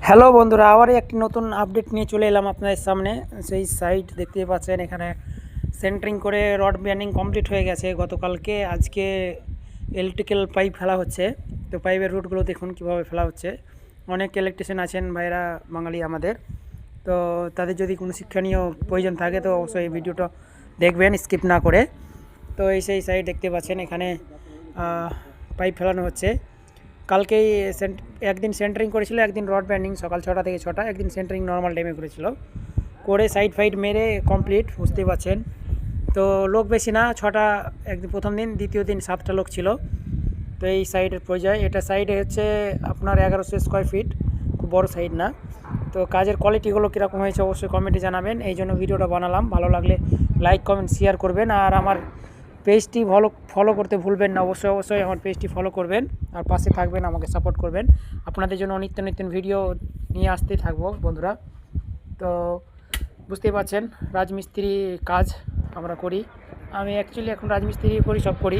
Hello বন্ধুরা, আবার একটি নতুন আপডেট নিয়ে চলে এলাম আপনাদের সামনে। সেই সাইট দেখতে পাচ্ছেন, এখানে সেন্টারিং করে রড ব্যান্ডিং কমপ্লিট হয়ে গেছে গতকালকে। আজকে ইলেকট্রিক্যাল পাইপ ফেলা হচ্ছে। তো পাইপের রুটগুলো দেখুন কীভাবে ফেলা হচ্ছে। অনেক ইলেকট্রিশিয়ান আছেন ভাইরা, বাঙালি আমাদের। তো তাদের যদি কোনো শিক্ষণীয় প্রয়োজন থাকে তো অবশ্যই এই ভিডিওটা দেখবেন স্কিপ না করে। তো এই সেই সাইট দেখতে পাচ্ছেন, এখানে পাইপ ফেলানো হচ্ছে। কালকেই একদিন সেন্টারিং করেছিল, একদিন রড ব্যান্ডিং সকাল 6টা থেকে 6টা, একদিন সেন্টারিং নর্মাল টাইমে করেছিল। করে সাইড ফাইড মেরে কমপ্লিট, বুঝতেই পারছেন। তো লোক বেশি না, 6টা একদিন প্রথম দিন, দ্বিতীয় দিন 7টা লোক ছিল। তো এই সাইডের পর্যায়ে এটা সাইডে হচ্ছে আপনার 1100 স্কোয়ার ফিট, খুব বড় সাইড না। তো কাজের কোয়ালিটিগুলো কীরকম হয়েছে অবশ্যই কমেন্টে জানাবেন। এই জন্য ভিডিওটা বানালাম। ভালো লাগলে লাইক কমেন্ট শেয়ার করবেন। আর আমার পেজটি ফলো করতে ভুলবেন না, অবশ্যই আমার পেজটি ফলো করবেন আর পাশে থাকবেন, আমাকে সাপোর্ট করবেন। আপনাদের জন্য নিত্য নতুন ভিডিও নিয়ে আসতেই থাকবো বন্ধুরা। তো বুঝতেই পারছেন, রাজমিস্ত্রি কাজ আমরা করি। আমি অ্যাকচুয়ালি এখন রাজমিস্ত্রি করি, সব করি।